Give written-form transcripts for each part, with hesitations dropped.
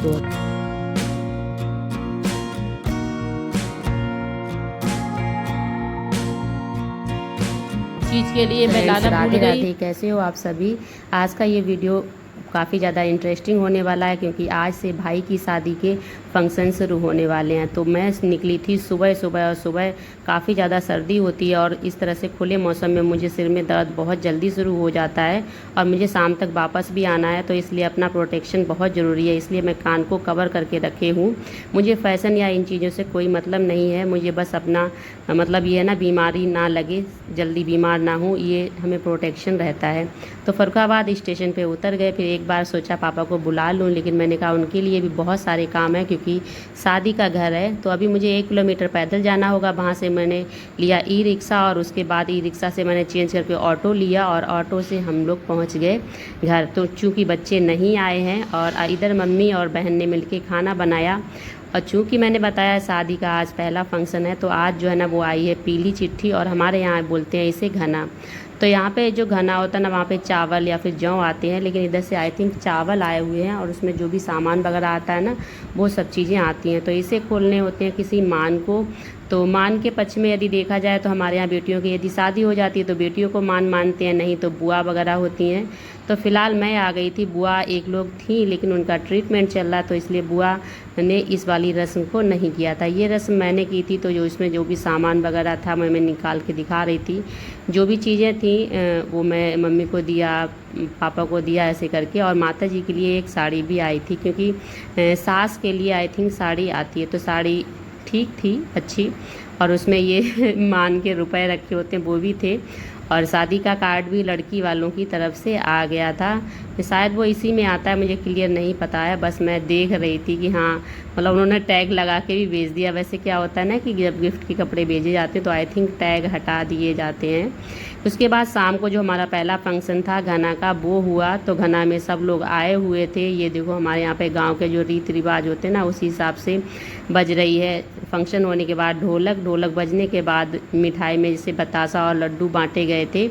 को। चीज़ के लिए मैं लाना भूल राधे गई। राधे, कैसे हो आप सभी। आज का ये वीडियो काफ़ी ज़्यादा इंटरेस्टिंग होने वाला है क्योंकि आज से भाई की शादी के फंक्शन शुरू होने वाले हैं। तो मैं निकली थी सुबह सुबह, और सुबह काफ़ी ज़्यादा सर्दी होती है और इस तरह से खुले मौसम में मुझे सिर में दर्द बहुत जल्दी शुरू हो जाता है और मुझे शाम तक वापस भी आना है। तो इसलिए अपना प्रोटेक्शन बहुत ज़रूरी है, इसलिए मैं कान को कवर करके रखे हूँ। मुझे फ़ैशन या इन चीज़ों से कोई मतलब नहीं है, मुझे बस अपना मतलब ये है ना, बीमारी ना लगे, जल्दी बीमार ना हूँ, ये हमें प्रोटेक्शन रहता है। तो फरुखाबाद स्टेशन पे उतर गए। फिर एक बार सोचा पापा को बुला लूँ, लेकिन मैंने कहा उनके लिए भी बहुत सारे काम हैं क्योंकि शादी का घर है। तो अभी मुझे 1 किलोमीटर पैदल जाना होगा। वहाँ से मैंने लिया ई रिक्शा और उसके बाद ई रिक्शा से मैंने चेंज करके ऑटो लिया और ऑटो से हम लोग पहुँच गए घर। तो चूँकि बच्चे नहीं आए हैं और इधर मम्मी और बहन ने मिलके खाना बनाया, और चूँकि मैंने बताया शादी का आज पहला फंक्शन है, तो आज जो है ना वो आई है पीली चिट्ठी, और हमारे यहाँ बोलते हैं इसे घना। तो यहाँ पे जो घना होता है ना, वहाँ पे चावल या फिर जौ आते हैं, लेकिन इधर से आई थिंक चावल आए हुए हैं और उसमें जो भी सामान वगैरह आता है ना, वो सब चीज़ें आती हैं। तो इसे खोलने होते हैं किसी मान को। तो मान के पक्ष में यदि देखा जाए तो हमारे यहाँ बेटियों की यदि शादी हो जाती है तो बेटियों को मान मानते हैं, नहीं तो बुआ वगैरह होती हैं। तो फ़िलहाल मैं आ गई थी, बुआ एक लोग थी लेकिन उनका ट्रीटमेंट चल रहा, तो इसलिए बुआ ने इस वाली रस्म को नहीं किया था। ये रस्म मैंने की थी। तो जो इसमें जो भी सामान वगैरह था मैं निकाल के दिखा रही थी, जो भी चीज़ें थी वो मैं मम्मी को दिया, पापा को दिया, ऐसे करके। और माता जी के लिए एक साड़ी भी आई थी क्योंकि सास के लिए आई थिंक साड़ी आती है, तो साड़ी ठीक थी, अच्छी। और उसमें ये मान के रुपए रखे होते हैं वो भी थे, और शादी का कार्ड भी लड़की वालों की तरफ से आ गया था। शायद वो इसी में आता है, मुझे क्लियर नहीं पता है, बस मैं देख रही थी कि हाँ, मतलब उन्होंने टैग लगा के भी भेज दिया। वैसे क्या होता है ना कि जब गिफ्ट के कपड़े भेजे जाते हैं तो आई थिंक टैग हटा दिए जाते हैं। उसके बाद शाम को जो हमारा पहला फंक्शन था घना का, वो हुआ। तो घना में सब लोग आए हुए थे। ये देखो हमारे यहाँ पे गांव के जो रीति रिवाज होते हैं ना, उसी हिसाब से बज रही है। फंक्शन होने के बाद ढोलक बजने के बाद मिठाई में जैसे बतासा और लड्डू बांटे गए थे।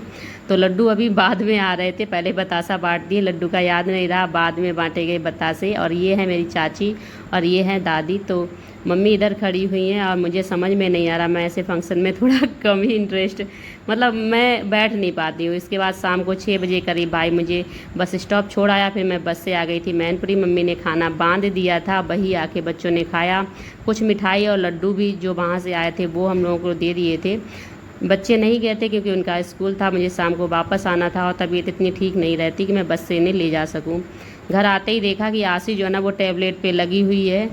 तो लड्डू अभी बाद में आ रहे थे, पहले बतासा बांट दिए, लड्डू का याद नहीं रहा, बाद में बांटे गए बतासे। और ये है मेरी चाची और ये है दादी। तो मम्मी इधर खड़ी हुई हैं और मुझे समझ में नहीं आ रहा, मैं ऐसे फंक्शन में थोड़ा कम ही इंटरेस्ट, मतलब मैं बैठ नहीं पाती हूँ। इसके बाद शाम को 6 बजे करीब भाई मुझे बस स्टॉप छोड़ आया, फिर मैं बस से आ गई थी मैनपुरी। मम्मी ने खाना बांध दिया था, वही आके बच्चों ने खाया। कुछ मिठाई और लड्डू भी जो वहाँ से आए थे वो हम लोगों को दे दिए थे। बच्चे नहीं गए थे क्योंकि उनका स्कूल था, मुझे शाम को वापस आना था और तबीयत इतनी ठीक नहीं रहती कि मैं बस से इन्हें ले जा सकूं। घर आते ही देखा कि आशी जो है ना वो टैबलेट पे लगी हुई है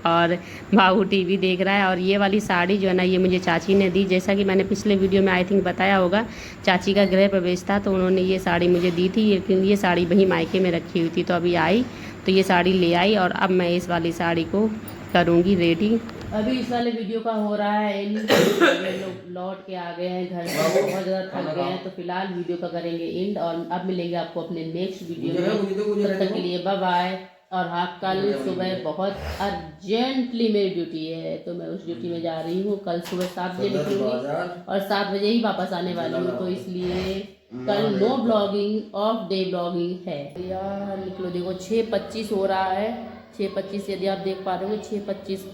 और बाबू टीवी देख रहा है। और ये वाली साड़ी जो है ना, ये मुझे चाची ने दी। जैसा कि मैंने पिछले वीडियो में आई थिंक बताया होगा, चाची का गृह प्रवेश था तो उन्होंने ये साड़ी मुझे दी थी, लेकिन ये साड़ी वहीं मायके में रखी हुई थी। तो अभी आई तो ये साड़ी ले आई और अब मैं इस वाली साड़ी को करूँगी रेडी। अभी इस वाले वीडियो का हो रहा है एंड। ये लोग लौट के आ गए हैं घर से, बहुत ज़्यादा थक गए हैं, तो फिलहाल वीडियो का करेंगे एंड। और अब मिलेंगे आपको अपने नेक्स्ट वीडियो में, तब तक के लिए बाय बाय। और हाँ, कल सुबह बहुत अर्जेंटली मेरी ड्यूटी है तो मैं उस ड्यूटी में जा रही हूँ। कल सुबह 7 बजे निकलूँगी और 7 बजे ही वापस आने वाली हूँ, तो इसलिए कल no blogging, off day blogging है यार। निकलो, देखो 6:25 हो रहा है, 6:25 यदि आप देख पा रहे हो, 6:25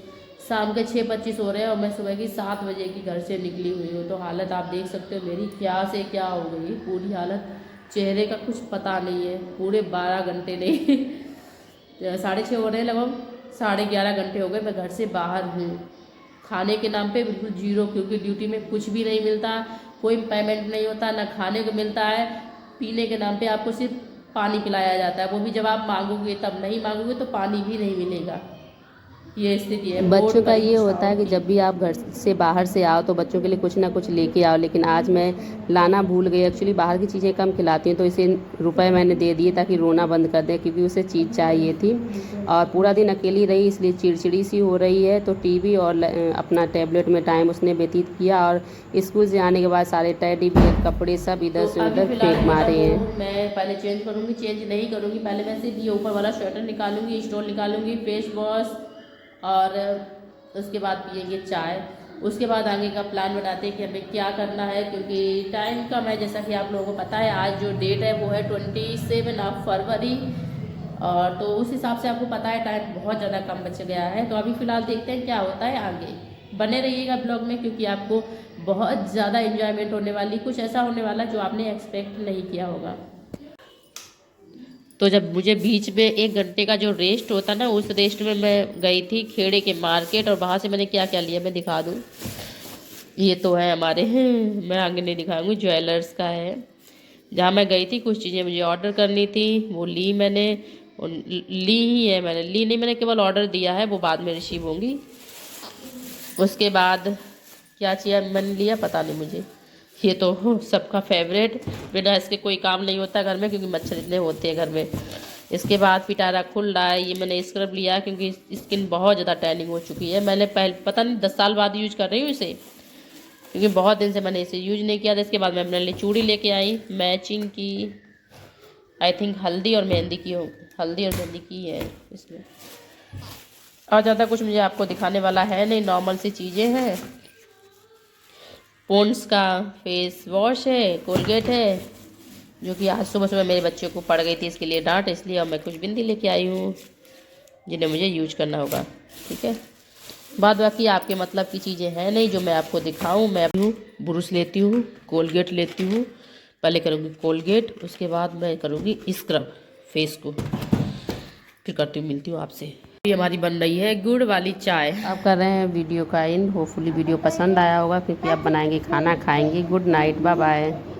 शाम के 6:25 हो रहे हैं और मैं सुबह की 7 बजे की घर से निकली हुई हूँ। तो हालत आप देख सकते हो मेरी क्या से क्या हो गई, पूरी हालत, चेहरे का कुछ पता नहीं है। पूरे 12 घंटे नहीं 6:30 हो रहे हैं, लगभग 11:30 घंटे हो गए मैं घर से बाहर हूँ। खाने के नाम पे बिल्कुल जीरो, क्योंकि ड्यूटी में कुछ भी नहीं मिलता, कोई पेमेंट नहीं होता, ना खाने को मिलता है। पीने के नाम पे आपको सिर्फ पानी पिलाया जाता है, वो भी जब आप मांगोगे तब, नहीं मांगोगे तो पानी भी नहीं मिलेगा। ये स्थिति है। बच्चों का ये होता है कि जब भी आप घर से बाहर से आओ तो बच्चों के लिए कुछ ना कुछ लेके आओ, लेकिन आज मैं लाना भूल गई। एक्चुअली बाहर की चीज़ें कम खिलाती हूँ, तो इसे रुपए मैंने दे दिए ताकि रोना बंद कर दे, क्योंकि उसे चीज़ चाहिए थी। और पूरा दिन अकेली रही इसलिए चिड़चिड़ी सी हो रही है। तो टीवी और अपना टैबलेट में टाइम उसने व्यतीत किया, और स्कूल से आने के बाद सारे टेडी बियर कपड़े सब इधर से उधर फेंक मारे हैं। मैं पहले चेंज करूँगी, चेंज नहीं करूँगी, पहले मैं सिर्फ ये ऊपर वाला स्वेटर निकालूंगी, स्टोल निकालूंगी, फेस वॉश, और उसके बाद पियेंगे चाय। उसके बाद आगे का प्लान बनाते हैं कि हमें क्या करना है, क्योंकि टाइम का मैं, जैसा कि आप लोगों को पता है, आज जो डेट है वो है 27 फरवरी और तो उस हिसाब से आपको पता है टाइम बहुत ज़्यादा कम बच गया है। तो अभी फ़िलहाल देखते हैं क्या होता है आगे। बने रहिएगा ब्लॉग में, क्योंकि आपको बहुत ज़्यादा इन्जॉयमेंट होने वाली, कुछ ऐसा होने वाला जो आपने एक्सपेक्ट नहीं किया होगा। तो जब मुझे बीच में 1 घंटे का जो रेस्ट होता ना, उस रेस्ट में मैं गई थी खेड़े के मार्केट, और वहाँ से मैंने क्या क्या लिया मैं दिखा दूँ। ये तो है हमारे मैं आगे नहीं दिखाऊंगी, ज्वेलर्स का है। जहाँ मैं गई थी कुछ चीज़ें मुझे ऑर्डर करनी थी, वो ली मैंने, ली ही है मैंने, ली नहीं मैंने केवल ऑर्डर दिया है, वो बाद में रिसीव होंगी। उसके बाद क्या चीज़ मैंने लिया पता नहीं मुझे। ये तो सबका फेवरेट, बिना इसके कोई काम नहीं होता घर में, क्योंकि मच्छर इतने होते हैं घर में। इसके बाद पिटारा खुल रहा है, ये मैंने स्क्रब लिया क्योंकि स्किन बहुत ज़्यादा टैनिंग हो चुकी है। मैंने पहले पता नहीं 10 साल बाद यूज कर रही हूँ इसे, क्योंकि बहुत दिन से मैंने इसे यूज नहीं किया था। इसके बाद मैं अपने लिए चूड़ी लेके आई मैचिंग की, आई थिंक हल्दी और मेहंदी की हो, हल्दी और मेहंदी की है इसमें। और ज़्यादा कुछ मुझे आपको दिखाने वाला है नहीं, नॉर्मल सी चीज़ें हैं। पॉन्ड्स का फेस वॉश है, कोलगेट है, जो कि आज सुबह सुबह मेरे बच्चे को पड़ गई थी, इसके लिए डांट, इसलिए अब मैं कुछ बिंदी लेके आई हूँ जिन्हें मुझे यूज करना होगा। ठीक है, बाद बाकी आपके मतलब की चीज़ें हैं नहीं जो मैं आपको दिखाऊं। मैं ब्रुश लेती हूँ, कोलगेट लेती हूँ, पहले करूँगी कोलगेट, उसके बाद मैं करूँगी स्क्रब फेस को, फिर करती हूँ, मिलती हूँ आपसे। ये हमारी बन रही है गुड़ वाली चाय। अब कर रहे हैं वीडियो का एंड। होपफुली वीडियो पसंद आया होगा, क्योंकि अब बनाएंगे खाना, खाएंगे। Good night, bye bye.